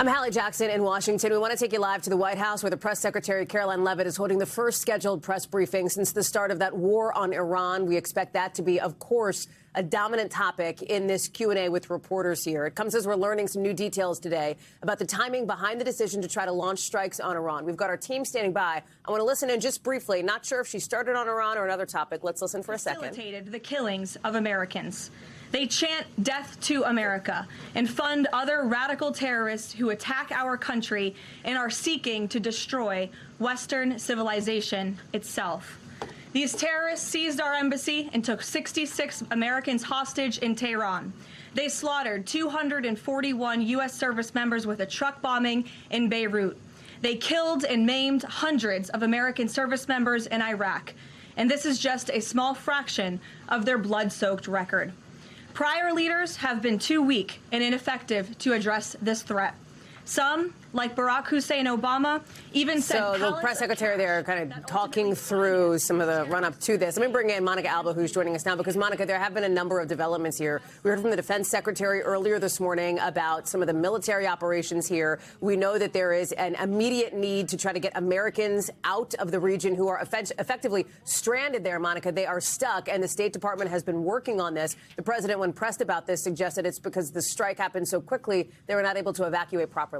I'm Hallie Jackson in Washington. We want to take you live to the White House, where the press secretary, Karoline Leavitt, is holding the first scheduled press briefing since the start of that war on Iran. We expect that to be, of course, a dominant topic in this Q&A with reporters here. It comes as we're learning some new details today about the timing behind the decision to try to launch strikes on Iran. We've got our team standing by. I want to listen in just briefly. Not sure if she started on Iran or another topic. Let's listen for a second. Facilitated the killings of Americans. They chant death to America and fund other radical terrorists who attack our country and are seeking to destroy Western civilization itself. These terrorists seized our embassy and took 66 Americans hostage in Tehran. They slaughtered 241 U.S. service members with a truck bombing in Beirut. They killed and maimed hundreds of American service members in Iraq. And this is just a small fraction of their blood-soaked record. Prior leaders have been too weak and ineffective to address this threat. Some, like Barack Hussein Obama, even said... So the press secretary there kind of talking through some of the run-up to this. Let me bring in Monica Alba, who's joining us now, because, Monica, there have been a number of developments here. We heard from the defense secretary earlier this morning about some of the military operations here. We know that there is an immediate need to try to get Americans out of the region who are effectively stranded there, Monica. They are stuck, and the State Department has been working on this. The president, when pressed about this, suggested it's because the strike happened so quickly they were not able to evacuate properly.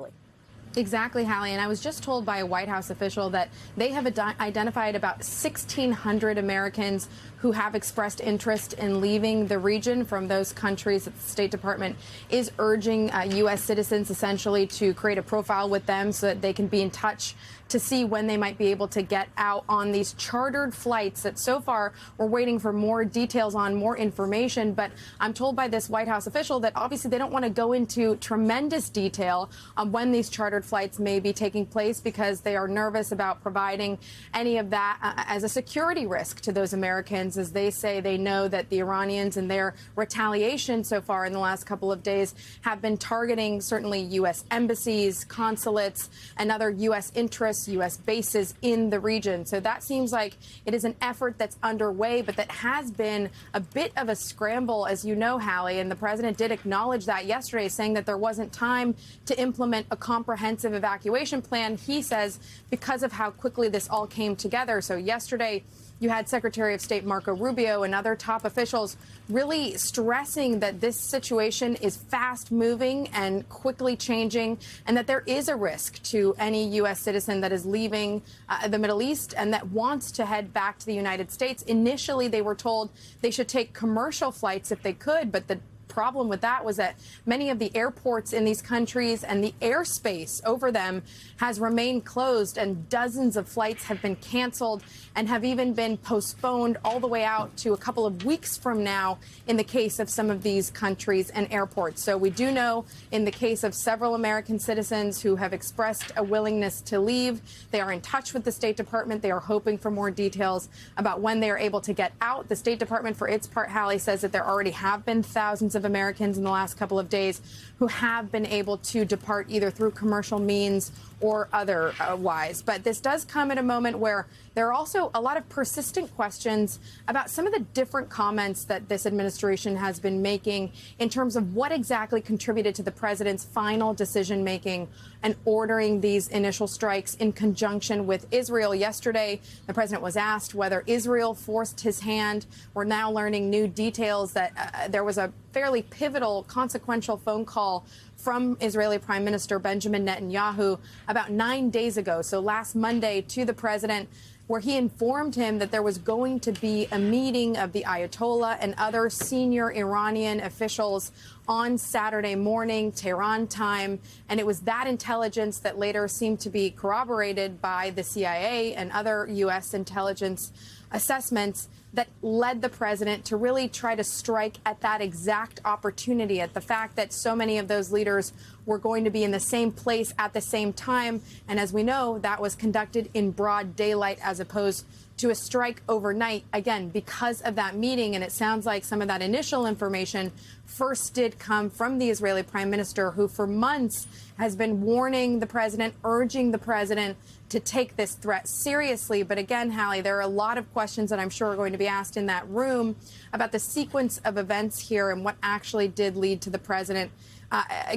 Exactly, Hallie. And I was just told by a White House official that they have identified about 1,600 Americans who have expressed interest in leaving the region from those countries that the State Department is urging U.S. citizens essentially to create a profile with them so that they can be in touch to see when they might be able to get out on these chartered flights that so far we're waiting for more details on, more information. But I'm told by this White House official that obviously they don't want to go into tremendous detail on when these chartered flights may be taking place because they are nervous about providing any of that as a security risk to those Americans, as they say they know that the Iranians and their retaliation so far in the last couple of days have been targeting certainly U.S. embassies, consulates, and other U.S. interests, U.S. bases in the region. So that seems like it is an effort that's underway, but that has been a bit of a scramble, as you know, Hallie. And the president did acknowledge that yesterday, saying that there wasn't time to implement a comprehensive evacuation plan, he says, because of how quickly this all came together. So yesterday, you had Secretary of State Marco Rubio and other top officials really stressing that this situation is fast moving and quickly changing, and that there is a risk to any U.S. citizen that is leaving the Middle East and that wants to head back to the United States. Initially, they were told they should take commercial flights if they could, but the problem with that was that many of the airports in these countries and the airspace over them has remained closed, and dozens of flights have been canceled and have even been postponed all the way out to a couple of weeks from now in the case of some of these countries and airports. So we do know in the case of several American citizens who have expressed a willingness to leave, they are in touch with the State Department. They are hoping for more details about when they are able to get out. The State Department, for its part, Hallie, says that there already have been thousands of Americans in the last couple of days who have been able to depart either through commercial means or otherwise. But this does come at a moment where there are also a lot of persistent questions about some of the different comments that this administration has been making in terms of what exactly contributed to the president's final decision making and ordering these initial strikes in conjunction with Israel. Yesterday, the president was asked whether Israel forced his hand. We're now learning new details that there was a fairly pivotal, consequential phone call from Israeli Prime Minister Benjamin Netanyahu about 9 days ago, so last Monday, to the president, where he informed him that there was going to be a meeting of the Ayatollah and other senior Iranian officials on Saturday morning, Tehran time. And it was that intelligence that later seemed to be corroborated by the CIA and other U.S. intelligence assessments that led the president to really try to strike at that exact opportunity, at the fact that so many of those leaders were going to be in the same place at the same time. And as we know, that was conducted in broad daylight as opposed to a strike overnight, again, because of that meeting. And it sounds like some of that initial information first did come from the Israeli prime minister, who for months has been warning the president, urging the president to take this threat seriously. But again, Hallie, there are a lot of questions that I'm sure are going to be asked in that room about the sequence of events here and what actually did lead to the president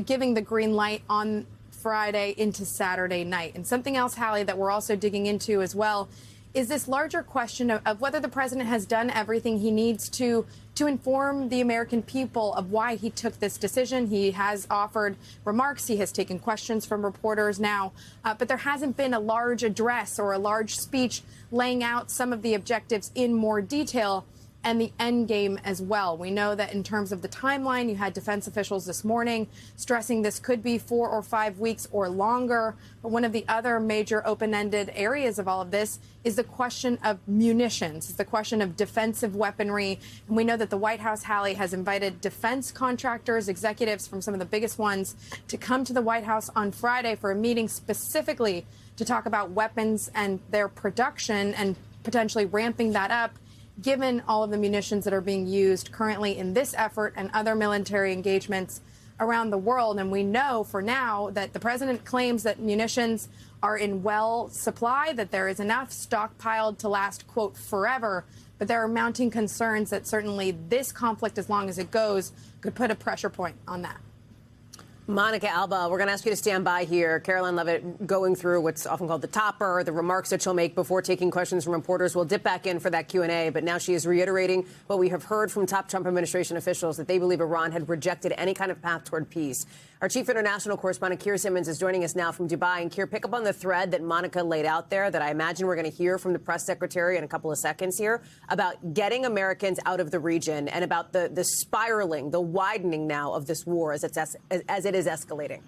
giving the green light on Friday into Saturday night. And something else, Hallie, that we're also digging into as well is this larger question of whether the president has done everything he needs to inform the American people of why he took this decision. He has offered remarks. He has taken questions from reporters now, but there hasn't been a large address or a large speech laying out some of the objectives in more detail and the end game as well. We know that in terms of the timeline, you had defense officials this morning stressing this could be 4 or 5 weeks or longer. But one of the other major open-ended areas of all of this is the question of munitions. It's the question of defensive weaponry. And we know that the White House, Hallie, has invited defense contractors, executives from some of the biggest ones, to come to the White House on Friday for a meeting specifically to talk about weapons and their production and potentially ramping that up, given all of the munitions that are being used currently in this effort and other military engagements around the world. And we know for now that the president claims that munitions are in well supply, that there is enough stockpiled to last, quote, forever. But there are mounting concerns that certainly this conflict, as long as it goes, could put a pressure point on that. Monica Alba, we're going to ask you to stand by here. Karoline Leavitt going through what's often called the topper, the remarks that she'll make before taking questions from reporters. We'll dip back in for that Q&A, but now she is reiterating what we have heard from top Trump administration officials, that they believe Iran had rejected any kind of path toward peace. Our chief international correspondent, Keir Simmons, is joining us now from Dubai. And Keir, pick up on the thread that Monica laid out there that I imagine we're going to hear from the press secretary in a couple of seconds here about getting Americans out of the region and about the spiraling, the widening now of this war as it is escalating.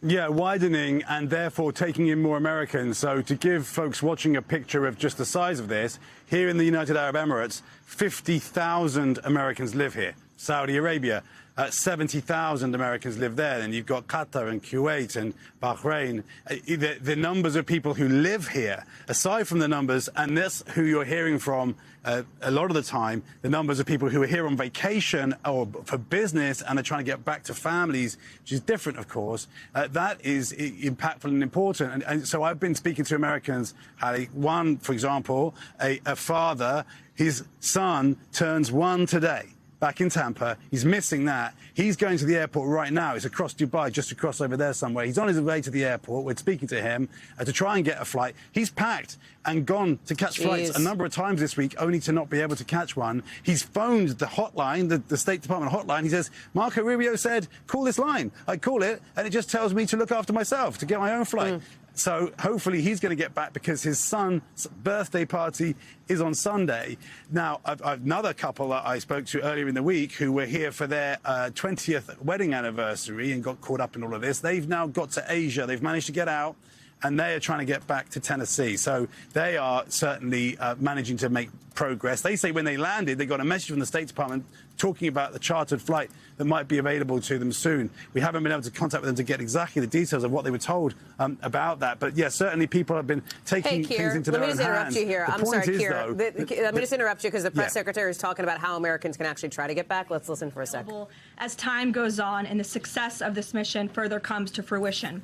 Yeah, widening and therefore taking in more Americans. So to give folks watching a picture of just the size of this, here in the United Arab Emirates, 50,000 Americans live here. Saudi Arabia, 70,000 Americans live there. And you've got Qatar and Kuwait and Bahrain. The numbers of people who live here, aside from the numbers, and that's who you're hearing from a lot of the time, the numbers of people who are here on vacation or for business and are trying to get back to families, which is different, of course, that is impactful and important. And so I've been speaking to Americans, Hallie. One, for example, a father, his son turns 1 today. Back in Tampa. He's missing that. He's going to the airport right now. He's across Dubai, just across over there somewhere. He's on his way to the airport. We're speaking to him to try and get a flight. He's packed and gone to catch flights a number of times this week, only to not be able to catch one. He's phoned the hotline, the State Department hotline. He says, Marco Rubio said, call this line. I call it, and it just tells me to look after myself, to get my own flight. So hopefully he's going to get back because his son's birthday party is on Sunday. Now, another couple that I spoke to earlier in the week who were here for their 20th wedding anniversary and got caught up in all of this, they've now got to Asia. They've managed to get out, and they are trying to get back to Tennessee. So they are certainly managing to make progress. They say when they landed, they got a message from the State Department talking about the chartered flight that might be available to them soon. We haven't been able to contact them to get exactly the details of what they were told about that. But, yeah, certainly people have been taking things into their own hands. Let me just interrupt you here. I'm sorry, Keir. Let me just interrupt you because the press secretary is talking about how Americans can actually try to get back. Let's listen for a second. As time goes on and the success of this mission further comes to fruition.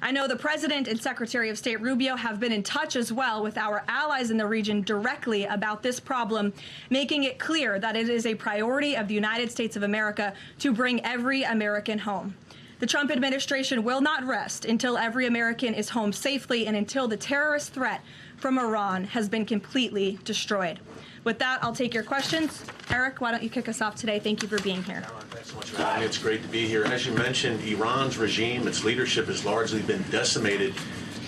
I know the President and Secretary of State Rubio have been in touch as well with our allies in the region directly about this problem, making it clear that it is a priority of the United States of America to bring every American home. The Trump administration will not rest until every American is home safely and until the terrorist threat from Iran has been completely destroyed. With that, I'll take your questions. Eric, why don't you kick us off today? Thank you for being here. Caroline, thanks so much for having me. It's great to be here. As you mentioned, Iran's regime, its leadership has largely been decimated.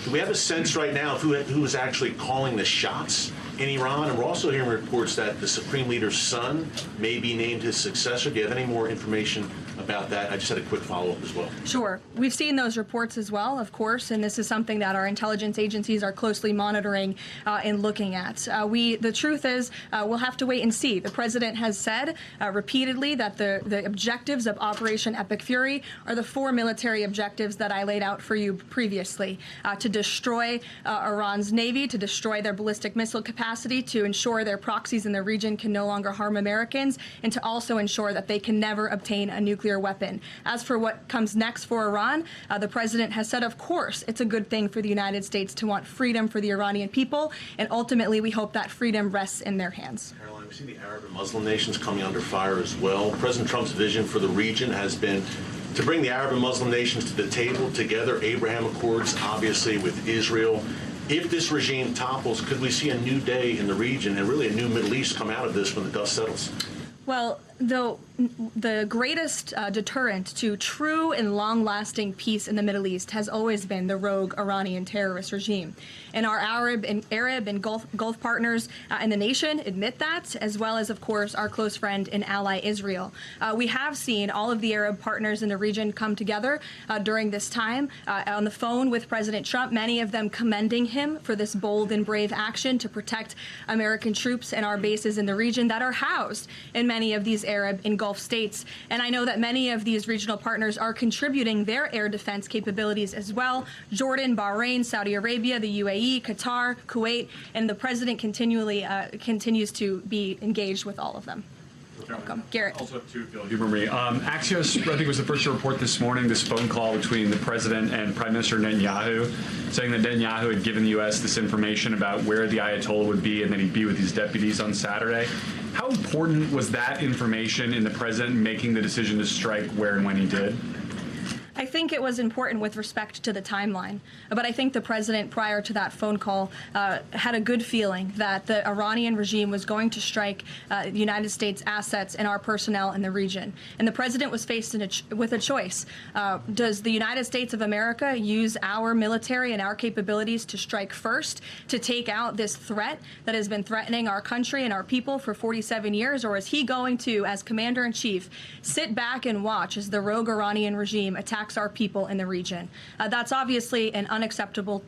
Do we have a sense right now of who is actually calling the shots in Iran? And we're also hearing reports that the Supreme Leader's son may be named his successor. Do you have any more information about that? I just had a quick follow-up as well. Sure. We've seen those reports as well, of course, and this is something that our intelligence agencies are closely monitoring and looking at. The truth is, we'll have to wait and see. The president has said repeatedly that the objectives of Operation Epic Fury are the 4 military objectives that I laid out for you previously: to destroy Iran's navy, to destroy their ballistic missile capacity, to ensure their proxies in the region can no longer harm Americans, and to also ensure that they can never obtain a nuclear weapon. As for what comes next for Iran, the president has said, of course, it's a good thing for the United States to want freedom for the Iranian people, and ultimately we hope that freedom rests in their hands. Caroline, we see the Arab and Muslim nations coming under fire as well. President Trump's vision for the region has been to bring the Arab and Muslim nations to the table together, Abraham Accords, obviously, with Israel. If this regime topples, could we see a new day in the region and really a new Middle East come out of this when the dust settles? Well, the greatest deterrent to true and long-lasting peace in the Middle East has always been the rogue Iranian terrorist regime. And our Arab and Gulf partners in the nation admit that, as well as, of course, our close friend and ally Israel. We have seen all of the Arab partners in the region come together during this time on the phone with President Trump, many of them commending him for this bold and brave action to protect American troops and our bases in the region that are housed in many of these Arab and Gulf states. And I know that many of these regional partners are contributing their air defense capabilities as well. Jordan, Bahrain, Saudi Arabia, the UAE, Qatar, Kuwait, and the president continues to be engaged with all of them. Welcome. Garrett. Also have two, if you'll humor me. Axios, I think, was the first to report this morning this phone call between the president and Prime Minister Netanyahu, saying that Netanyahu had given the U.S. this information about where the Ayatollah would be and that he'd be with his deputies on Saturday. How important was that information in the president making the decision to strike where and when he did? I think it was important with respect to the timeline, but I think the president, prior to that phone call, had a good feeling that the Iranian regime was going to strike the United States assets and our personnel in the region. And the president was faced with a choice. Does the United States of America use our military and our capabilities to strike first, to take out this threat that has been threatening our country and our people for 47 years, or is he going to, as commander-in-chief, sit back and watch as the rogue Iranian regime attacks our people in the region? That's obviously an unacceptable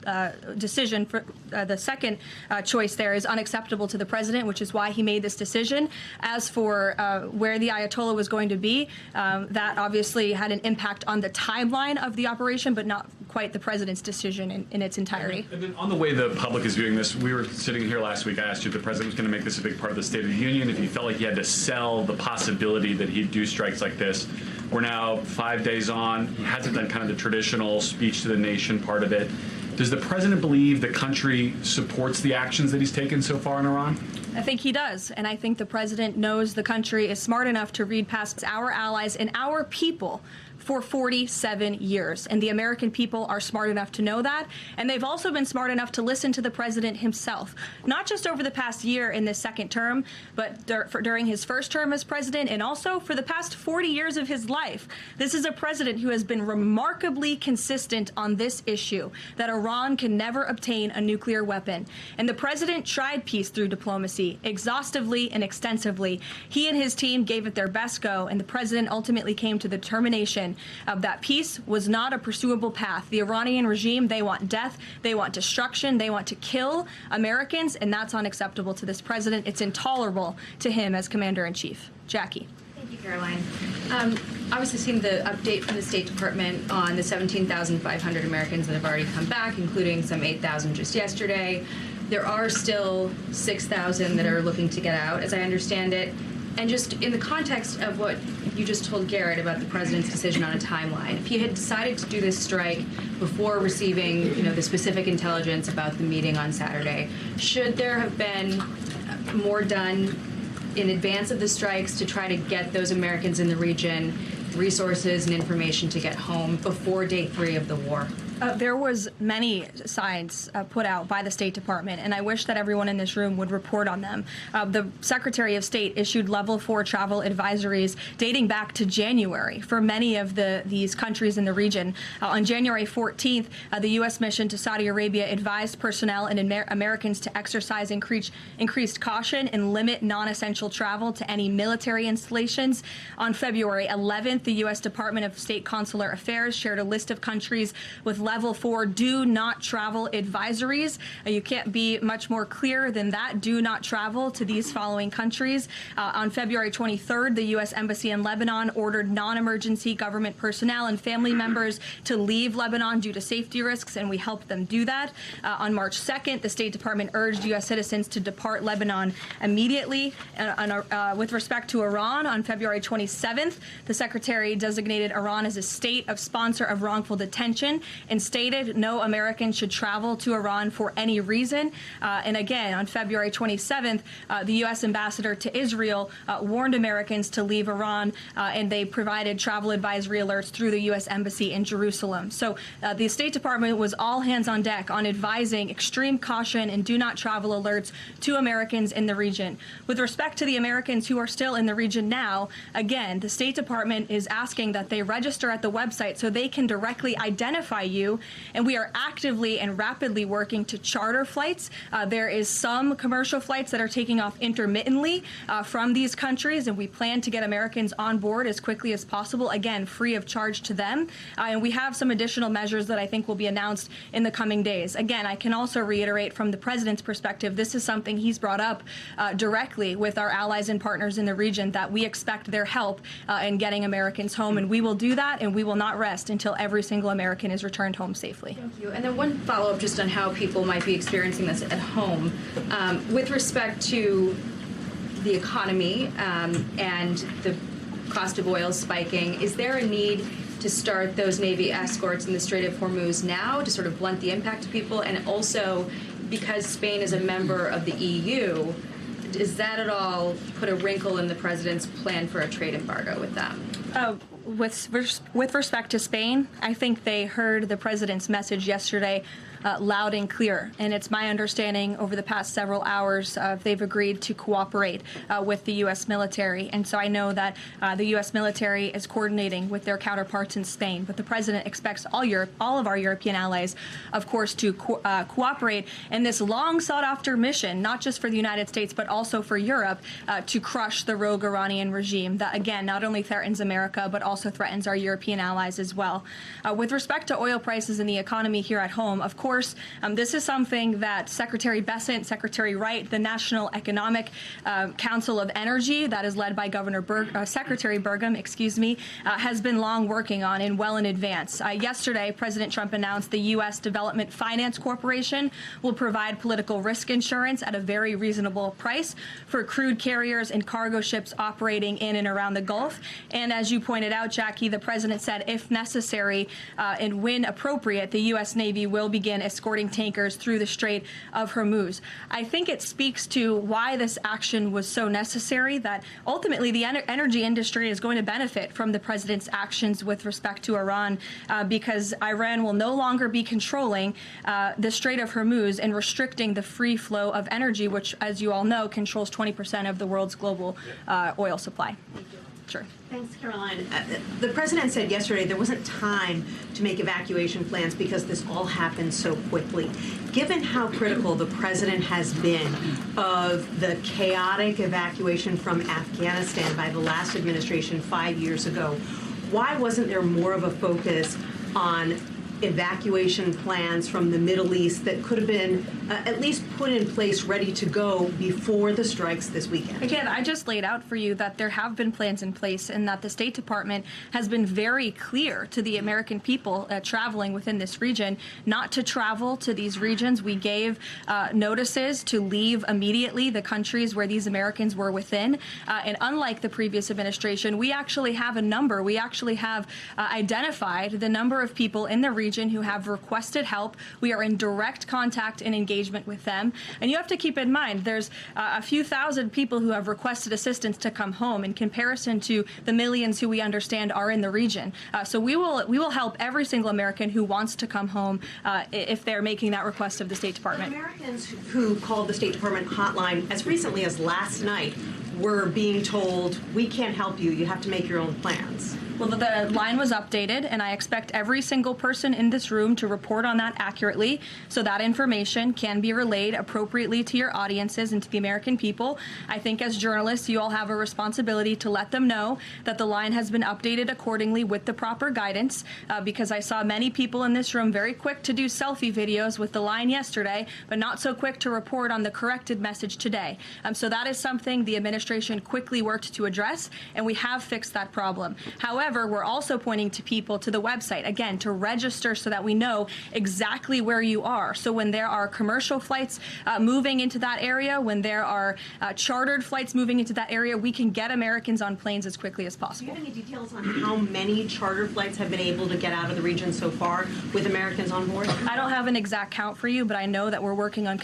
decision. For the second choice there is unacceptable to the president, which is why he made this decision. As for where the Ayatollah was going to be, that obviously had an impact on the timeline of the operation, but not quite the president's decision in its entirety. And then on the way the public is viewing this, we were sitting here last week. I asked you if the president was going to make this a big part of the State of the Union, if he felt like he had to sell the possibility that he'd do strikes like this. We're now 5 days on. He hasn't done kind of the traditional speech to the nation part of it. Does the president believe the country supports the actions that he's taken so far in Iran? I think he does, and I think the president knows the country is smart enough to read past our allies and our people for 47 years. And the American people are smart enough to know that. And they've also been smart enough to listen to the president himself, not just over the past year in this second term, but during his first term as president, and also for the past 40 years of his life. This is a president who has been remarkably consistent on this issue, that Iran can never obtain a nuclear weapon. And the president tried peace through diplomacy exhaustively and extensively. He and his team gave it their best go, and the president ultimately came to the determination that peace was not a pursuable path. The Iranian regime, they want death, they want destruction, they want to kill Americans, and that's unacceptable to this president. It's intolerable to him as commander-in-chief. Jackie. Thank you, Caroline. Obviously, seen the update from the State Department on the 17,500 Americans that have already come back, including some 8,000 just yesterday. There are still 6,000 that are looking to get out, as I understand it. And just in the context of what you just told Garrett about the president's decision on a timeline, if he had decided to do this strike before receiving, the specific intelligence about the meeting on Saturday, should there have been more done in advance of the strikes to try to get those Americans in the region resources and information to get home before day 3 of the war? There was many signs put out by the State Department, and I wish that everyone in this room would report on them. The Secretary of State issued level 4 travel advisories dating back to January for many of these countries in the region. On January 14th, the U.S. mission to Saudi Arabia advised personnel and Americans to exercise increased caution and limit non-essential travel to any military installations. On February 11th, the U.S. Department of State Consular Affairs shared a list of countries with level 4 do not travel advisories. You can't be much more clear than that. Do not travel to these following countries. On February 23rd, the U.S. Embassy in Lebanon ordered non-emergency government personnel and family members to leave Lebanon due to safety risks, and we helped them do that. On March 2nd, the State Department urged U.S. citizens to depart Lebanon immediately. With respect to Iran, on February 27th, the Secretary designated Iran as a state of sponsor of wrongful detention and stated no Americans should travel to Iran for any reason. And again, on February 27th, the U.S. ambassador to Israel warned Americans to leave Iran, and they provided travel advisory alerts through the U.S. Embassy in Jerusalem. So the State Department was all hands on deck on advising extreme caution and do not travel alerts to Americans in the region. With respect to the Americans who are still in the region now, again, the State Department is asking that they register at the website so they can directly identify you, and we are actively and rapidly working to charter flights. There is some commercial flights that are taking off intermittently from these countries, and we plan to get Americans on board as quickly as possible, again, free of charge to them. And we have some additional measures that I think will be announced in the coming days. Again, I can also reiterate from the president's perspective, this is something he's brought up directly with our allies and partners in the region, that we expect their help in getting Americans home, and we will do that, and we will not rest until every single American is returned home safely. Thank you. And then one follow-up just on how people might be experiencing this at home. With respect to the economy and the cost of oil spiking, is there a need to start those Navy escorts in the Strait of Hormuz now to sort of blunt the impact to people? And also, because Spain is a member of the EU, does that at all put a wrinkle in the president's plan for a trade embargo with them? With respect to Spain, I think they heard the president's message yesterday loud and clear. And it's my understanding over the past several hours they've agreed to cooperate with the U.S. military. And so I know that the U.S. military is coordinating with their counterparts in Spain. But the president expects all of our European allies, of course, to cooperate in this long sought after mission, not just for the United States, but also for Europe, to crush the rogue Iranian regime that, again, not only threatens America, but also threatens our European allies as well. With respect to oil prices and the economy here at home, of course, this is something that Secretary Bessent, Secretary Wright, the National Economic Council of Energy, that is led by Secretary Burgum, has been long working on and well in advance. Yesterday, President Trump announced the U.S. Development Finance Corporation will provide political risk insurance at a very reasonable price for crude carriers and cargo ships operating in and around the Gulf. And as you pointed out, Jackie, the president said if necessary and when appropriate, the U.S. Navy will begin escorting tankers through the Strait of Hormuz. I think it speaks to why this action was so necessary, that ultimately the energy industry is going to benefit from the president's actions with respect to Iran, because Iran will no longer be controlling the Strait of Hormuz and restricting the free flow of energy, which, as you all know, controls 20% of the world's global oil supply. Sure. Thanks, Karoline. The president said yesterday there wasn't time to make evacuation plans because this all happened so quickly. Given how critical the president has been of the chaotic evacuation from Afghanistan by the last administration 5 years ago, why wasn't there more of a focus on evacuation plans from the Middle East that could have been at least put in place, ready to go before the strikes this weekend? Again, I just laid out for you that there have been plans in place and that the State Department has been very clear to the American people traveling within this region not to travel to these regions. We gave notices to leave immediately the countries where these Americans were within. And unlike the previous administration, we actually have a number. We actually have identified the number of people in the region who have requested help. We are in direct contact and engagement with them. And you have to keep in mind, there's a few thousand people who have requested assistance to come home in comparison to the millions who we understand are in the region. So we will help every single American who wants to come home if they're making that request of the State Department. Americans who called the State Department hotline as recently as last night were being told, we can't help you, you have to make your own plans. Well, the line was updated, and I expect every single person in this room to report on that accurately so that information can be relayed appropriately to your audiences and to the American people. I think as journalists, you all have a responsibility to let them know that the line has been updated accordingly with the proper guidance, because I saw many people in this room very quick to do selfie videos with the line yesterday, but not so quick to report on the corrected message today. So that is something the administration administration quickly worked to address, and we have fixed that problem. However, we're also pointing to people to the website, again, to register so that we know exactly where you are. So when there are commercial flights moving into that area, when there are chartered flights moving into that area, we can get Americans on planes as quickly as possible. Do you have any details on how many charter flights have been able to get out of the region so far with Americans on board? I don't have an exact count for you, but I know that we're working on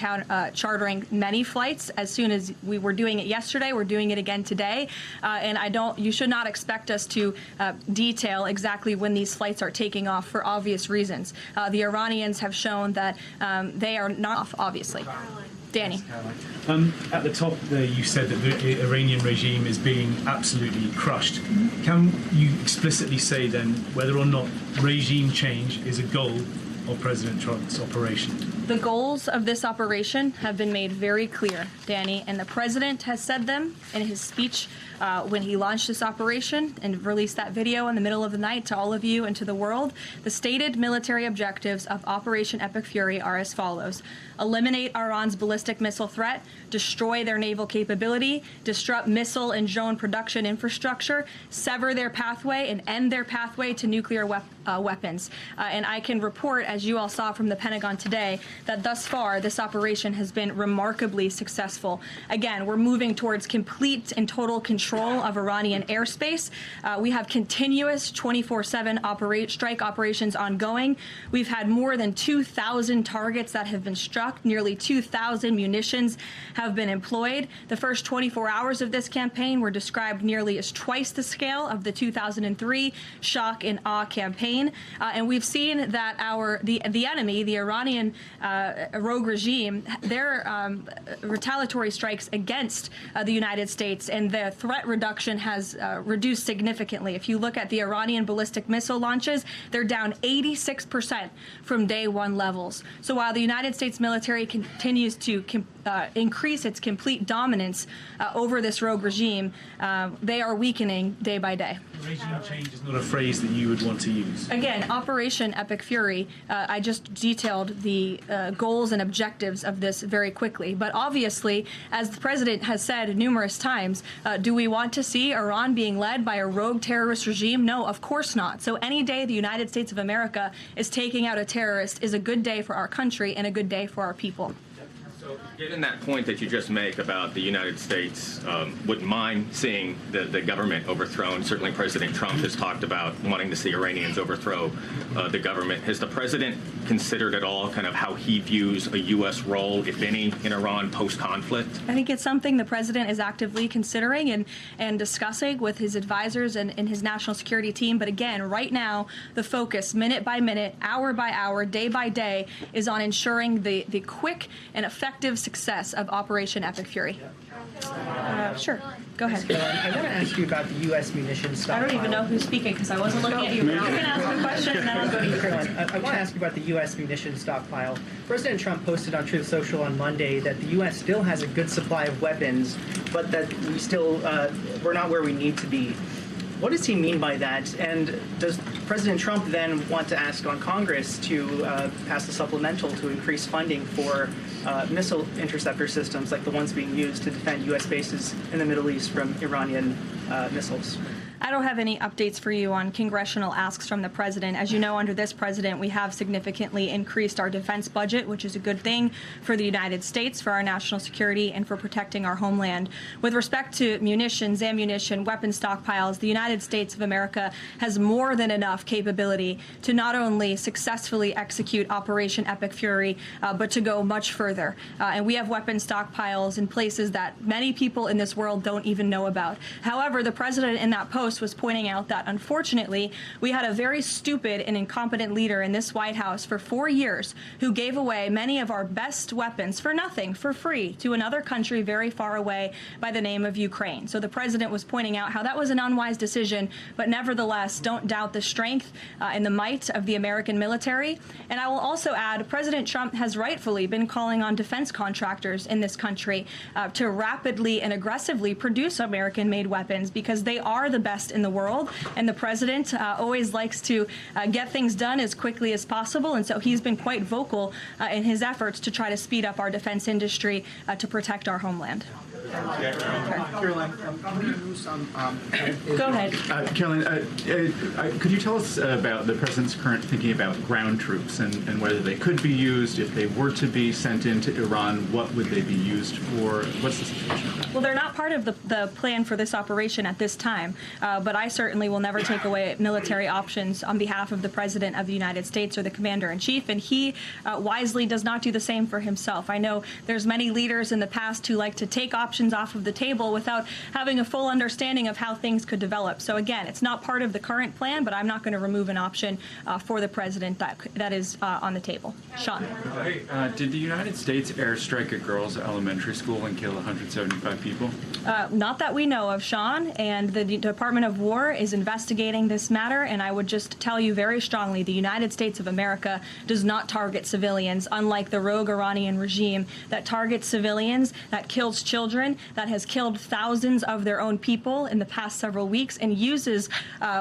chartering many flights. As soon as we were doing it yesterday, we're doing it again today. And you should not expect us to detail exactly when these flights are taking off for obvious reasons. The Iranians have shown that they are not off, obviously. Danny. At the top there, you said that the Iranian regime is being absolutely crushed. Can you explicitly say then whether or not regime change is a goal of President Trump's operation? The goals of this operation have been made very clear, Danny, and the president has said them in his speech when he launched this operation and released that video in the middle of the night to all of you and to the world. The stated military objectives of Operation Epic Fury are as follows: eliminate Iran's ballistic missile threat, destroy their naval capability, disrupt missile and drone production infrastructure, sever their pathway and end their pathway to nuclear weapons. And I can report, as you all saw from the Pentagon today, that thus far this operation has been remarkably successful. Again, we're moving towards complete and total control of Iranian airspace. We have continuous 24/7 strike operations ongoing. We've had more than 2,000 targets that have been struck. Nearly 2,000 munitions have been employed. The first 24 hours of this campaign were described nearly as twice the scale of the 2003 shock and awe campaign. And we've seen that the enemy, the Iranian rogue regime, their retaliatory strikes against the United States and the threat reduction has reduced significantly. If you look at the Iranian ballistic missile launches, they're down 86% from day one levels. So while the United States military continues to increase its complete dominance over this rogue regime, they are weakening day by day. Regime change is not a phrase that you would want to use. Again, Operation Epic Fury, I just detailed the goals and objectives of this very quickly. But obviously, as the president has said numerous times, do we want to see Iran being led by a rogue terrorist regime? No, of course not. So any day the United States of America is taking out a terrorist is a good day for our country and a good day for our people. So, given that point that you just make about the United States wouldn't mind seeing the government overthrown, certainly President Trump has talked about wanting to see Iranians overthrow the government. Has the president considered at all kind of how he views a U.S. role, if any, in Iran post-conflict? I think it's something the president is actively considering and discussing with his advisors and his national security team. But again, right now, the focus, minute by minute, hour by hour, day by day, is on ensuring the quick and effective success of Operation Epic Fury. Sure. Go ahead. I want to ask you about the U.S. munitions stockpile. I don't even know who's speaking because I wasn't looking at you. You can ask a question and then I'll go to you. Karoline, I want to ask you about the U.S. munitions stockpile. President Trump posted on Truth Social on Monday that the U.S. still has a good supply of weapons, but that we're not where we need to be. What does he mean by that? And does President Trump then want to ask on Congress to pass a supplemental to increase funding for missile interceptor systems like the ones being used to defend U.S. bases in the Middle East from Iranian missiles? I don't have any updates for you on congressional asks from the president. As you know, under this president, we have significantly increased our defense budget, which is a good thing for the United States, for our national security, and for protecting our homeland. With respect to munitions, ammunition, weapon stockpiles, the United States of America has more than enough capability to not only successfully execute Operation Epic Fury, but to go much further. And we have weapon stockpiles in places that many people in this world don't even know about. However, the president in that post was pointing out that, unfortunately, we had a very stupid and incompetent leader in this White House for 4 years who gave away many of our best weapons for nothing, for free, to another country very far away by the name of Ukraine. So the president was pointing out how that was an unwise decision, but nevertheless, don't doubt the strength and the might of the American military. And I will also add, President Trump has rightfully been calling on defense contractors in this country to rapidly and aggressively produce American-made weapons because they are the best in the world, and the president always likes to get things done as quickly as possible, and so he's been quite vocal in his efforts to try to speed up our defense industry to protect our homeland. Karoline, Go ahead. Karoline, could you tell us about the president's current thinking about ground troops and whether they could be used if they were to be sent into Iran? What would they be used for? What's the situation of that? Well, they're not part of the plan for this operation at this time, but I certainly will never take away military options on behalf of the President of the United States or the Commander-in-Chief, and he wisely does not do the same for himself. I know there's many leaders in the past who like to take options off of the table without having a full understanding of how things could develop. So again, it's not part of the current plan, but I'm not going to remove an option for the President that is on the table. Sean. Did the United States airstrike a girls' elementary school and kill 175 people? Not that we know of, Sean, and the Department of War is investigating this matter, and I would just tell you very strongly the United States of America does not target civilians, unlike the rogue Iranian regime that targets civilians, that kills children, that has killed thousands of their own people in the past several weeks, and uses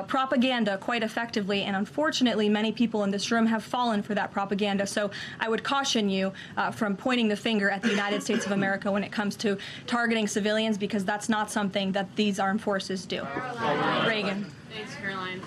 propaganda quite effectively. And unfortunately, many people in this room have fallen for that propaganda. So I would caution you from pointing the finger at the United States of America when it comes to targeting civilians, because that's not something that these armed forces do. Reagan. Thanks, Caroline.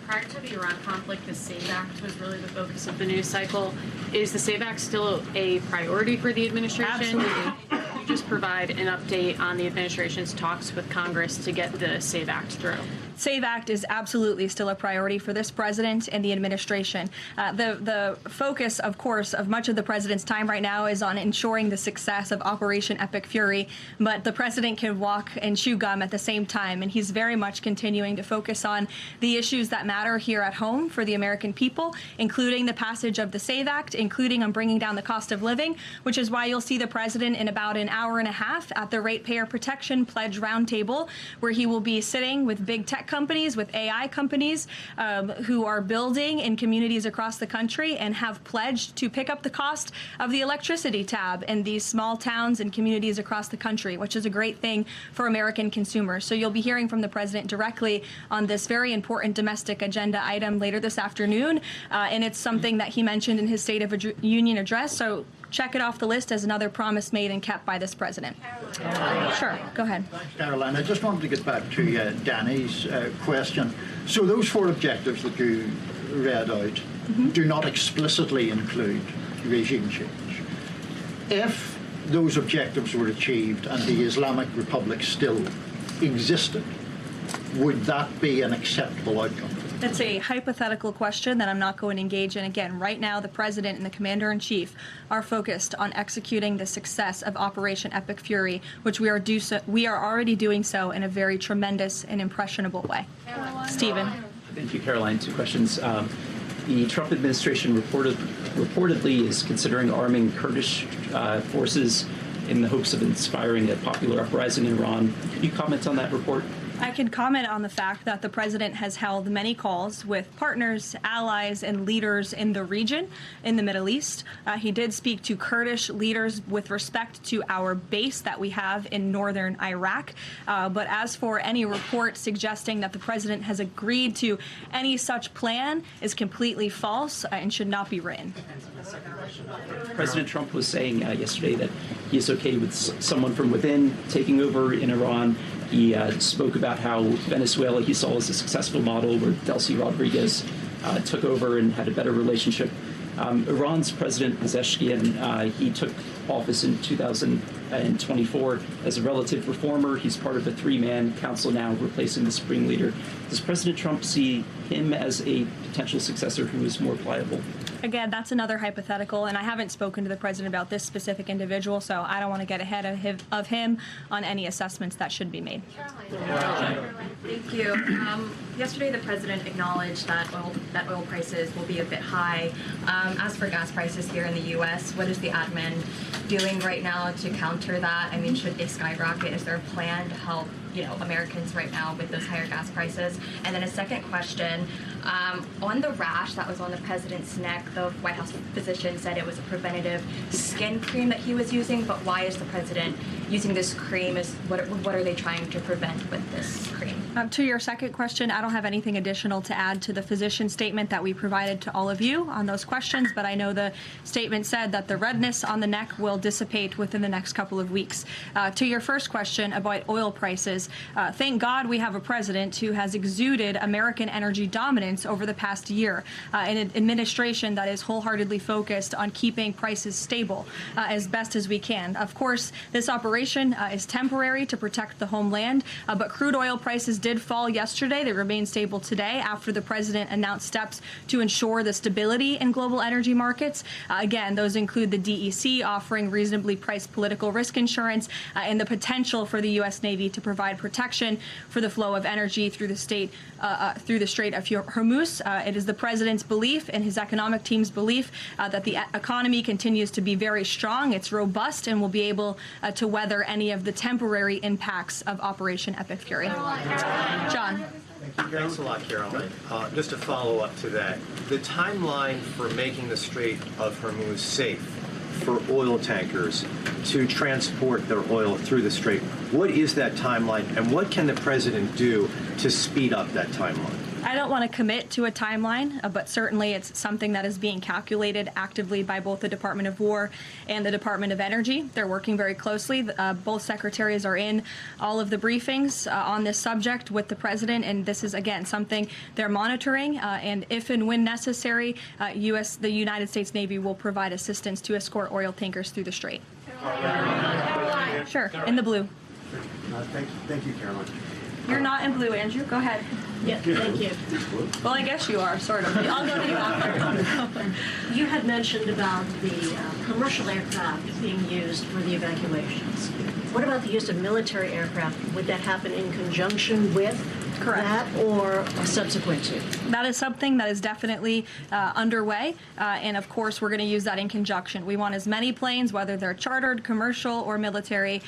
Prior to the Iran conflict, the SAVE Act was really the focus of the news cycle. Is the SAVE Act still a priority for the administration? Absolutely. Could you just provide an update on the administration's talks with Congress to get the SAVE Act through? SAVE Act is absolutely still a priority for this president and the administration. The focus, of course, of much of the president's time right now is on ensuring the success of Operation Epic Fury, but the president can walk and chew gum at the same time, and he's very much continuing to focus on the issues that matter here at home for the American people, including the passage of the SAVE Act, including on bringing down the cost of living, which is why you'll see the president in about an hour and a half at the Ratepayer Protection Pledge Roundtable, where he will be sitting with big tech companies, with AI companies who are building in communities across the country and have pledged to pick up the cost of the electricity tab in these small towns and communities across the country, which is a great thing for American consumers. So you'll be hearing from the president directly on this very important domestic agenda item later this afternoon, and it's something that he mentioned in his State of Union address. So check it off the list as another promise made and kept by this president. Sure, go ahead. Thanks, Caroline. I just wanted to get back to Danny's question. So those four objectives that you read out do not explicitly include regime change. If those objectives were achieved and the Islamic Republic still existed, would that be an acceptable outcome? That's a hypothetical question that I'm not going to engage in. Again, right now, the president and the commander-in-chief are focused on executing the success of Operation Epic Fury, which we are already doing so in a very tremendous and impressionable way. Stephen. Thank you, Caroline. Two questions. The Trump administration reportedly is considering arming Kurdish forces in the hopes of inspiring a popular uprising in Iran. Could you comment on that report? I can comment on the fact that the president has held many calls with partners, allies, and leaders in the region, in the Middle East. He did speak to Kurdish leaders with respect to our base that we have in northern Iraq. But as for any report suggesting that the president has agreed to any such plan is completely false and should not be written. President Trump was saying yesterday that he is okay with someone from within taking over in Iran. He spoke about how Venezuela he saw as a successful model where Delcy Rodriguez took over and had a better relationship. Iran's President Pezeshkian, he took office in 2024 as a relative reformer. He's part of a three-man council now replacing the supreme leader. Does President Trump see him as a potential successor who is more pliable? Again, that's another hypothetical, and I haven't spoken to the president about this specific individual, so I don't want to get ahead of him on any assessments that should be made. Thank you. Yesterday, the president acknowledged that oil prices will be a bit high. As for gas prices here in the U.S., what is the admin doing right now to counter that? I mean, should they skyrocket? Is there a plan to help Americans right now with those higher gas prices? And then a second question, On the rash that was on the president's neck, the White House physician said it was a preventative skin cream that he was using, but why is the president using this cream? What are they trying to prevent with this cream? To your second question, I don't have anything additional to add to the physician statement that we provided to all of you on those questions, but I know the statement said that the redness on the neck will dissipate within the next couple of weeks. To your first question about oil prices, thank God we have a president who has exuded American energy dominance over the past year, in an administration that is wholeheartedly focused on keeping prices stable as best as we can. Of course, this operation is temporary to protect the homeland, but crude oil prices did fall yesterday. They remain stable today after the president announced steps to ensure the stability in global energy markets. Again, those include the DEC offering reasonably priced political risk insurance and the potential for the U.S. Navy to provide protection for the flow of energy through the Strait of Hormuz. It is the president's belief and his economic team's belief that the economy continues to be very strong. It's robust and will be able to weather any of the temporary impacts of Operation Epic Fury. John. Thanks a lot, Karoline. Just to follow up to that, the timeline for making the Strait of Hormuz safe for oil tankers to transport their oil through the strait, what is that timeline, and what can the president do to speed up that timeline? I don't want to commit to a timeline, but certainly it's something that is being calculated actively by both the Department of War and the Department of Energy. They're working very closely. Both secretaries are in all of the briefings on this subject with the president, and this is, again, something they're monitoring. And if and when necessary, the United States Navy will provide assistance to escort oil tankers through the strait. Karoline. Sure, in the blue. Thank you, Karoline. You're not in blue, Andrew. Go ahead. Yeah, thank you. Well, I guess you are, sort of. I'll go to you after. You had mentioned about the commercial aircraft being used for the evacuations. What about the use of military aircraft? Would that happen in conjunction with that or subsequent to? That is something that is definitely underway, and of course we're going to use that in conjunction. We want as many planes, whether they're chartered, commercial, or military,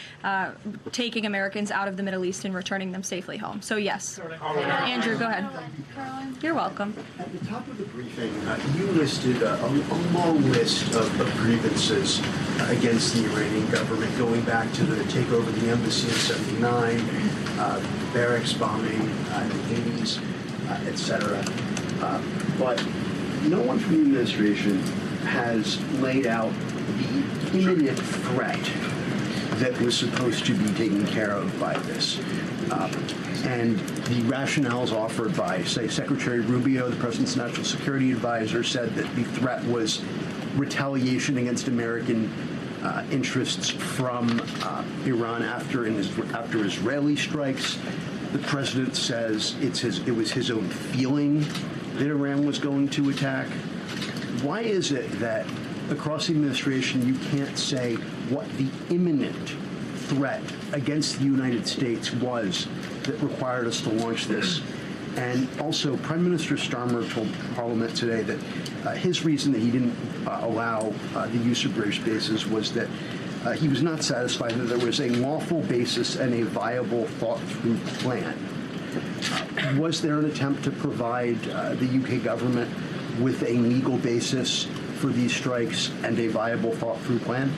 taking Americans out of the Middle East and returning them safely home. So yes. Andrew, go ahead. You're welcome. At the top of the briefing, you listed a long list of grievances against the Iranian government, going back to the takeover of the embassy in '79, barracks bombing in the 80s, etc. But no one from the administration has laid out the imminent threat that was supposed to be taken care of by this. And the rationales offered by, say, Secretary Rubio, the president's national security advisor, said that the threat was retaliation against American interests from Iran after Israeli strikes. The president says it was his own feeling that Iran was going to attack. Why is it that across the administration you can't say what the imminent threat against the United States was that required us to launch this? And also, Prime Minister Starmer told Parliament today that his reason that he didn't allow the use of British bases was that he was not satisfied that there was a lawful basis and a viable, thought-through plan. Was there an attempt to provide the UK government with a legal basis for these strikes and a viable, thought-through plan?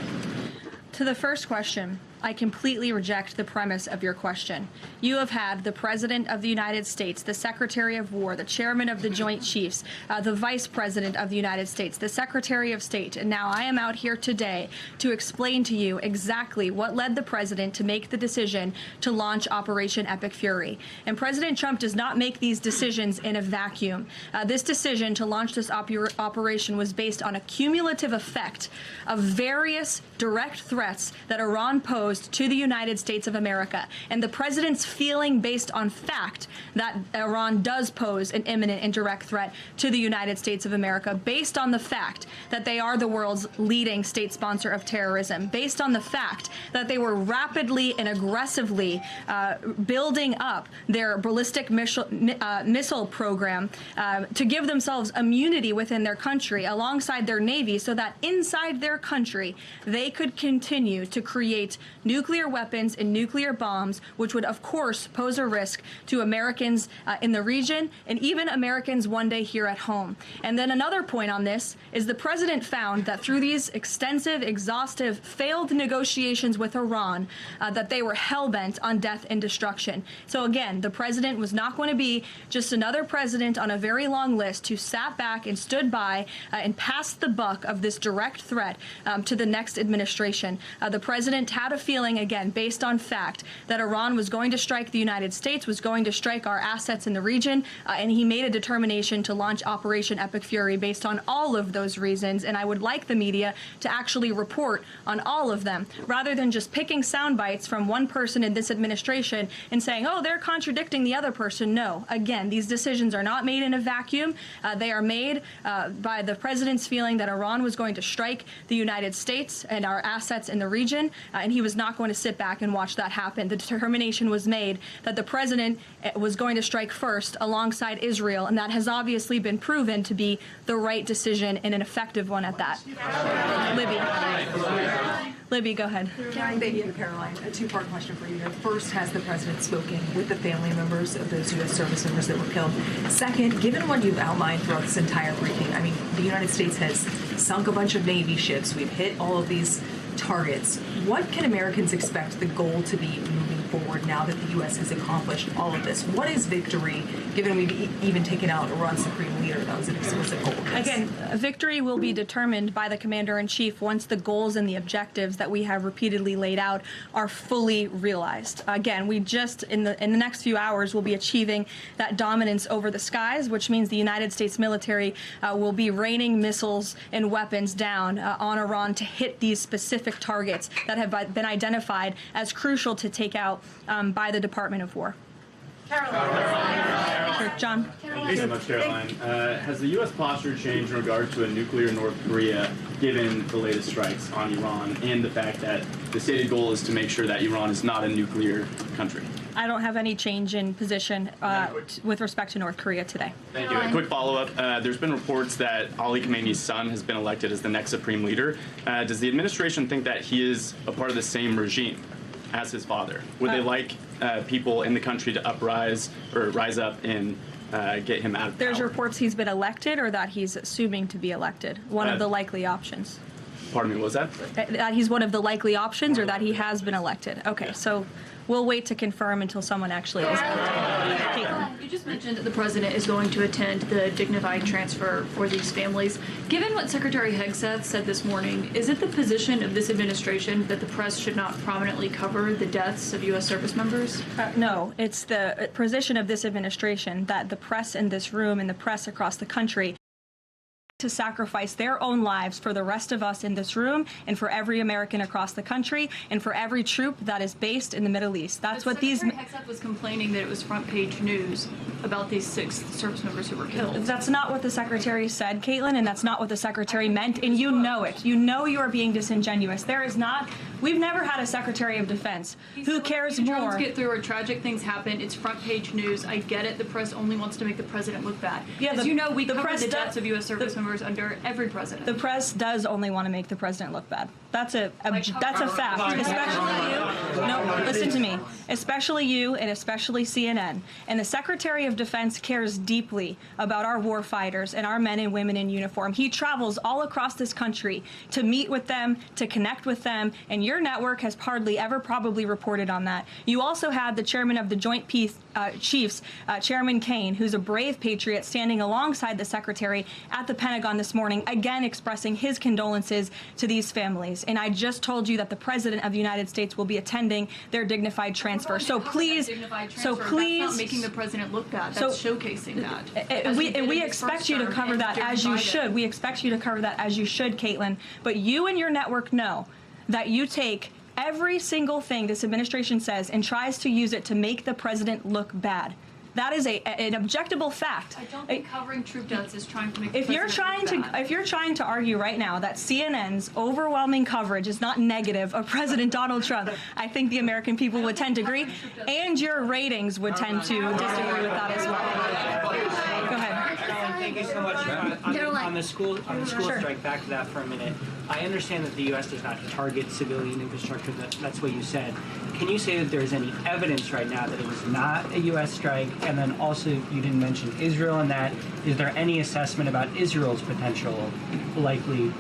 To the first question, I completely reject the premise of your question. You have had the President of the United States, the Secretary of War, the Chairman of the Joint Chiefs, the Vice President of the United States, the Secretary of State, and now I am out here today to explain to you exactly what led the President to make the decision to launch Operation Epic Fury. And President Trump does not make these decisions in a vacuum. This decision to launch this operation was based on a cumulative effect of various direct threats that Iran posed to the United States of America, and the president's feeling based on fact that Iran does pose an imminent and direct threat to the United States of America, based on the fact that they are the world's leading state sponsor of terrorism, based on the fact that they were rapidly and aggressively building up their ballistic missile program to give themselves immunity within their country alongside their Navy so that inside their country they could continue to create nuclear weapons and nuclear bombs, which would, of course, pose a risk to Americans in the region and even Americans one day here at home. And then another point on this is the president found that through these extensive, exhaustive, failed negotiations with Iran, that they were hell-bent on death and destruction. So again, the president was not going to be just another president on a very long list who sat back and stood by and passed the buck of this direct threat to the next administration. The president had a feeling, again, based on fact, that Iran was going to strike the United States, was going to strike our assets in the region, and he made a determination to launch Operation Epic Fury based on all of those reasons. And I would like the media to actually report on all of them, rather than just picking sound bites from one person in this administration and saying, oh, they're contradicting the other person. No, again, these decisions are not made in a vacuum. They are made by the president's feeling that Iran was going to strike the United States and our assets in the region, and he was not going to sit back and watch that happen. The determination was made that the president was going to strike first alongside Israel, and that has obviously been proven to be the right decision and an effective one at that. Libby, go ahead. Thank you, Karoline. A two-part question for you here. First, has the president spoken with the family members of those U.S. service members that were killed? Second, given what you've outlined throughout this entire briefing, I mean, the United States has sunk a bunch of Navy ships. We've hit all of these targets. What can Americans expect the goal to be moving forward now that the U.S. has accomplished all of this? What is victory, given we've even taken out Iran's supreme leader? That was an explicit goal. Again, victory will be determined by the commander-in-chief once the goals and the objectives that we have repeatedly laid out are fully realized. Again, we just, in the next few hours, will be achieving that dominance over the skies, which means the United States military will be raining missiles and weapons down on Iran to hit these specific targets that have been identified as crucial to take out by the Department of War. John. Thank you so much, Caroline. Has the U.S. posture changed in regard to a nuclear North Korea, given the latest strikes on Iran and the fact that the stated goal is to make sure that Iran is not a nuclear country? I don't have any change in position with respect to North Korea today. Thank you. A quick follow-up. There's been reports that Ali Khamenei's son has been elected as the next supreme leader. Does the administration think that he is a part of the same regime as his father? Would they like people in the country to rise up and get him out of power? There's reports he's been elected or that he's assuming to be elected. One of the likely options. Pardon me, what was that? That he's one of the likely options or that he has been elected. Okay, so we'll wait to confirm until someone actually is elected. You just mentioned that the president is going to attend the dignified transfer for these families. Given what Secretary Hegseth said this morning, is it the position of this administration that the press should not prominently cover the deaths of U.S. service members? No, it's the position of this administration that the press in this room and the press across the country to sacrifice their own lives for the rest of us in this room and for every American across the country and for every troop that is based in the Middle East. That's what these... Secretary Hegseth was complaining that it was front-page news about these 6 service members who were killed. That's not what the Secretary said, Caitlin, and that's not what the Secretary meant, and you know it. You know you are being disingenuous. There is not... We've never had a Secretary of Defense who cares more... Drones get through or tragic things happen. It's front-page news. I get it. The press only wants to make the president look bad. Yeah, as you know, we cover press the deaths of U.S. service members under every president. The press does only want to make the president look bad. That's a fact. Especially you. No, listen to me. Especially you and especially CNN. And the Secretary of Defense cares deeply about our war fighters and our men and women in uniform. He travels all across this country to meet with them, to connect with them, and your network has hardly ever probably reported on that. You also had the chairman of the Joint Chiefs, Chairman Kane, who's a brave patriot, standing alongside the Secretary at the Pentagon this morning, again expressing his condolences to these families. And I just told you that the President of the United States will be attending their dignified transfer. So please, that's not making the president look bad. That's showcasing that. We expect you to cover that as you should. We expect you to cover that as you should, Caitlin. But you and your network know that you take every single thing this administration says and tries to use it to make the president look bad. That is an objectable fact. I don't think covering troop deaths is trying to make the If you're trying to argue right now that CNN's overwhelming coverage is not negative of President Donald Trump, I think the American people would tend to agree, and your ratings would tend to disagree with that as well. Go ahead. Thank you so much. On the school Sure. strike, back to that for a minute. I understand that the U.S. does not target civilian infrastructure. That's what you said. Can you say that there's any evidence right now that it was not a U.S. strike? And then also, you didn't mention Israel in that. Is there any assessment about Israel's potential likely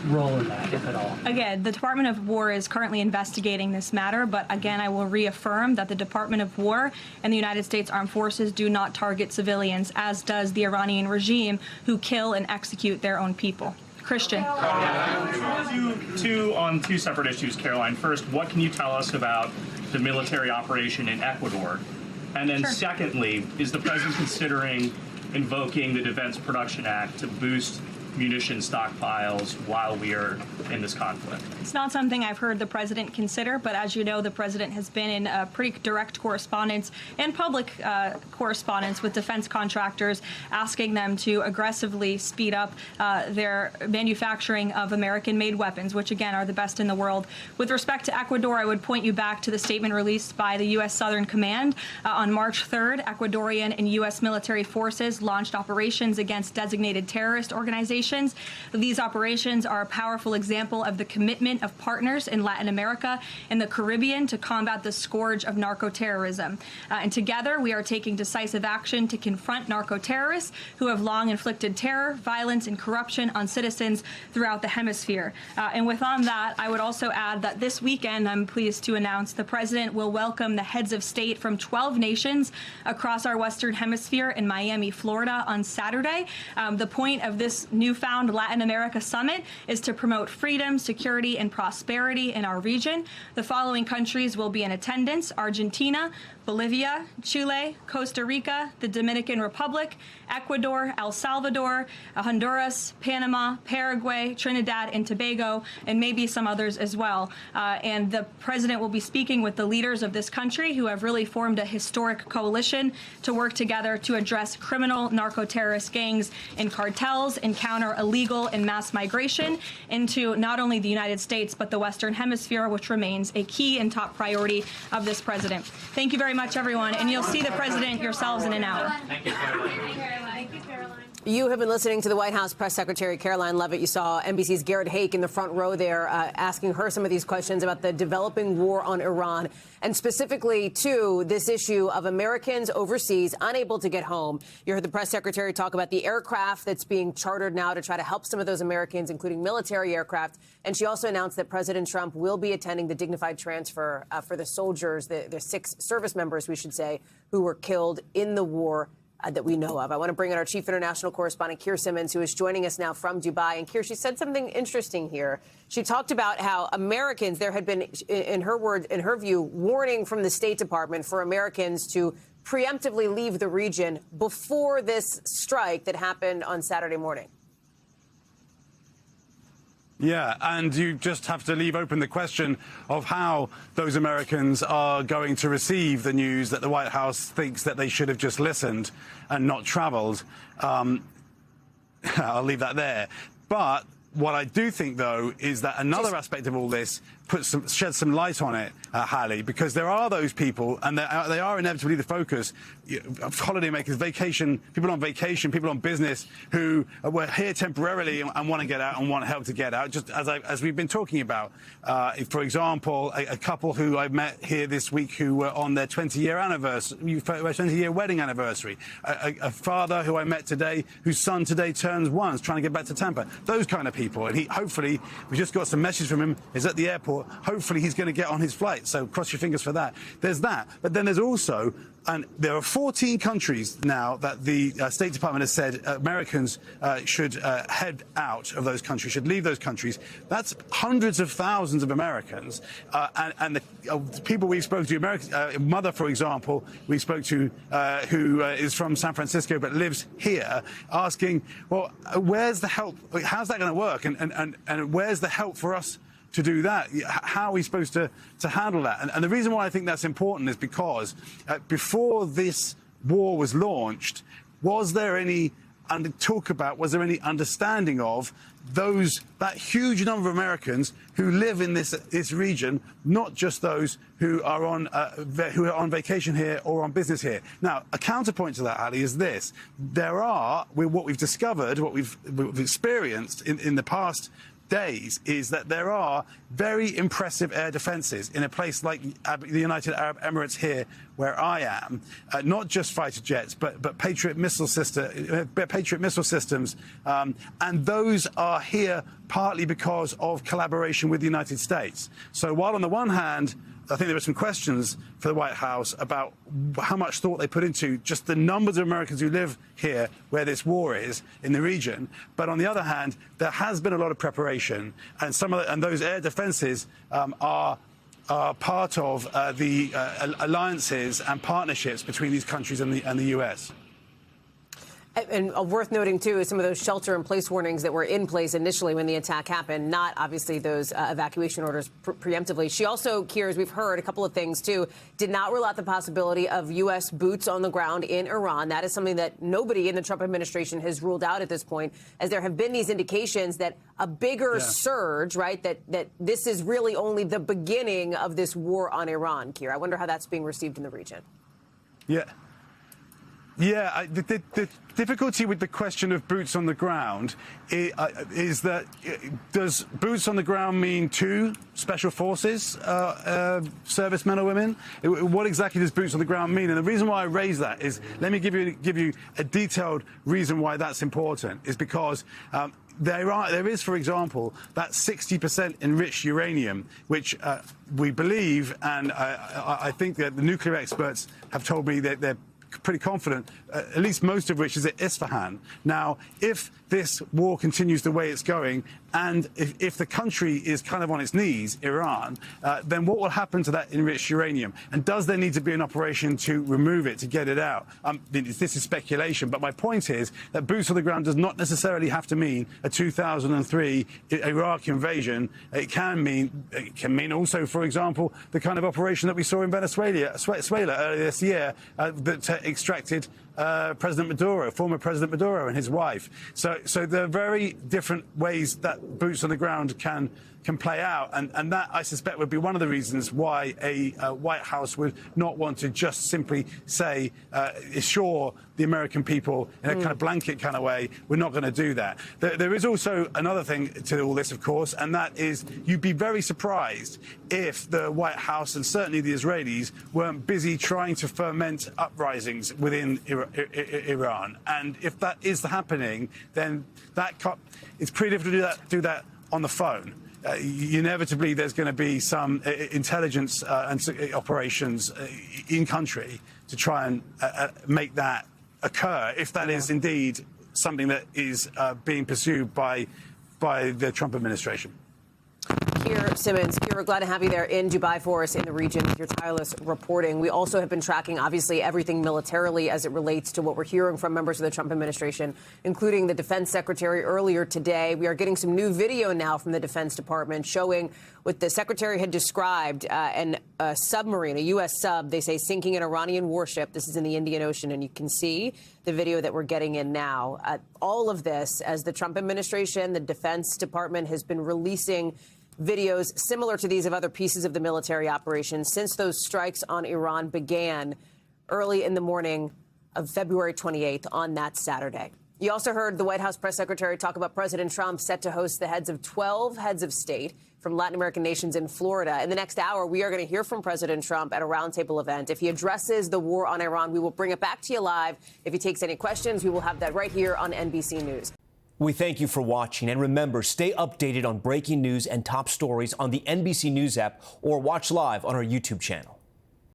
role in that, if at all? Again, the Department of War is currently investigating this matter, but again, I will reaffirm that the Department of War and the United States Armed Forces do not target civilians, as does the Iranian regime, who kill and execute their own people. Christian. On two separate issues, Karoline. First, what can you tell us about the military operation in Ecuador? And then secondly, is the president considering invoking the Defense Production Act to boost munition stockpiles while we are in this conflict? It's not something I've heard the president consider, but as you know, the president has been in pretty direct correspondence and public correspondence with defense contractors, asking them to aggressively speed up their manufacturing of American-made weapons, which again are the best in the world. With respect to Ecuador, I would point you back to the statement released by the U.S. Southern Command. On March 3rd, Ecuadorian and U.S. military forces launched operations against designated terrorist organizations. These operations are a powerful example of the commitment of partners in Latin America and the Caribbean to combat the scourge of narco-terrorism. And together, we are taking decisive action to confront narco-terrorists who have long inflicted terror, violence, and corruption on citizens throughout the hemisphere. And with on that, I would also add that this weekend, I'm pleased to announce, the president will welcome the heads of state from 12 nations across our Western Hemisphere in Miami, Florida on Saturday. The point of this newfound Latin America Summit is to promote freedom, security, and prosperity in our region. The following countries will be in attendance: Argentina, Bolivia, Chile, Costa Rica, the Dominican Republic, Ecuador, El Salvador, Honduras, Panama, Paraguay, Trinidad and Tobago, and maybe some others as well. And the president will be speaking with the leaders of this country, who have really formed a historic coalition to work together to address criminal narco-terrorist gangs and cartels and counter illegal and mass migration into not only the United States, but the Western Hemisphere, which remains a key and top priority of this president. Thank you very much, everyone, and you'll see the president yourselves in an hour. Thank you, Karoline. You have been listening to the White House Press Secretary Karoline Leavitt. You saw NBC's Garrett Haake in the front row there, asking her some of these questions about the developing war on Iran, and specifically to this issue of Americans overseas unable to get home. You heard the press secretary talk about the aircraft that's being chartered now to try to help some of those Americans, including military aircraft. And she also announced that President Trump will be attending the dignified transfer for the soldiers, the 6 service members, we should say, who were killed in the war that we know of. I want to bring in our chief international correspondent, Keir Simmons, who is joining us now from Dubai. And Keir, she said something interesting here. She talked about how Americans, there had been, in her words, in her view, warning from the State Department for Americans to preemptively leave the region before this strike that happened on Saturday morning. Yeah, and you just have to leave open the question of how those Americans are going to receive the news that the White House thinks that they should have just listened and not traveled. I'll leave that there. But what I do think, though, is that another aspect of all this sheds some light on it, Hallie, because there are those people, and they are inevitably the focus, holidaymakers, people on vacation, people on business who were here temporarily and want to get out and want help to get out, just as we've been talking about. For example, a couple who I met here this week who were on their 20-year anniversary, 20-year wedding anniversary. A father who I met today, whose son today turns 1, is trying to get back to Tampa. Those kind of people. And hopefully, we just got some message from him, is at the airport. Hopefully he's going to get on his flight. So cross your fingers for that. There's that. But then there's also, and there are 14 countries now that the State Department has said Americans should head out of those countries, should leave those countries. That's hundreds of thousands of Americans. And the people we've spoken to, mother, for example, we spoke to, who is from San Francisco but lives here, asking, well, where's the help? How's that going to work? And where's the help for us to do that? How are we supposed to handle that? And the reason why I think that's important is because before this war was launched, was there any talk about, was there any understanding of that huge number of Americans who live in this region, not just those who are on vacation here or on business here. Now, a counterpoint to that, Ali, is this: what we've discovered, what we've experienced in the past days, is that there are very impressive air defenses in a place like the United Arab Emirates here, where I am, not just fighter jets, but Patriot missile systems, and those are here partly because of collaboration with the United States. So while on the one hand, I think there were some questions for the White House about how much thought they put into just the numbers of Americans who live here where this war is in the region. But on the other hand, there has been a lot of preparation, and those air defenses are part of the alliances and partnerships between these countries and the U.S. And worth noting, too, is some of those shelter-in-place warnings that were in place initially when the attack happened, not obviously those evacuation orders preemptively. She also, Keir, as we've heard, a couple of things, too, did not rule out the possibility of U.S. boots on the ground in Iran. That is something that nobody in the Trump administration has ruled out at this point, as there have been these indications that a bigger surge, right, that this is really only the beginning of this war on Iran, Keir. I wonder how that's being received in the region. Yeah. Yeah, the difficulty with the question of boots on the ground is that does boots on the ground mean 2 special forces servicemen or women? What exactly does boots on the ground mean? And the reason why I raise that is, let me give you a detailed reason why that's important, is because there is, for example, that 60% enriched uranium, which we believe, and I think that the nuclear experts have told me that they're pretty confident, at least most of which is at Isfahan. Now, if this war continues the way it's going, and if the country is kind of on its knees, Iran, then what will happen to that enriched uranium? And does there need to be an operation to remove it, to get it out? This is speculation, but my point is that boots on the ground does not necessarily have to mean a 2003 Iraq invasion. It can mean also, for example, the kind of operation that we saw in Venezuela earlier this year that extracted former President Maduro and his wife. So there are very different ways that boots on the ground can play out, and that, I suspect, would be one of the reasons why a White House would not want to just simply say, assure the American people in a kind of blanket kind of way, we're not going to do that. There is also another thing to all this, of course, and that is you'd be very surprised if the White House and certainly the Israelis weren't busy trying to foment uprisings within Iran. And if that is happening, then it's pretty difficult to do that on the phone. Inevitably, there's going to be some intelligence and operations in country to try and make that occur, if that is indeed something that is being pursued by the Trump administration. Keir Simmons. Keir, we're glad to have you there in Dubai for us in the region with your tireless reporting. We also have been tracking, obviously, everything militarily as it relates to what we're hearing from members of the Trump administration, including the defense secretary earlier today. We are getting some new video now from the Defense Department showing what the secretary had described a submarine, a U.S. sub, they say, sinking an Iranian warship. This is in the Indian Ocean, and you can see the video that we're getting in now. All of this as the Trump administration, the Defense Department has been releasing videos similar to these of other pieces of the military operation since those strikes on Iran began early in the morning of February 28th on that Saturday. You also heard the White House press secretary talk about President Trump set to host the heads of 12 heads of state from Latin American nations in Florida. In the next hour, we are going to hear from President Trump at a roundtable event. If he addresses the war on Iran, we will bring it back to you live. If he takes any questions, we will have that right here on NBC News. We thank you for watching, and remember, stay updated on breaking news and top stories on the NBC News app or watch live on our YouTube channel.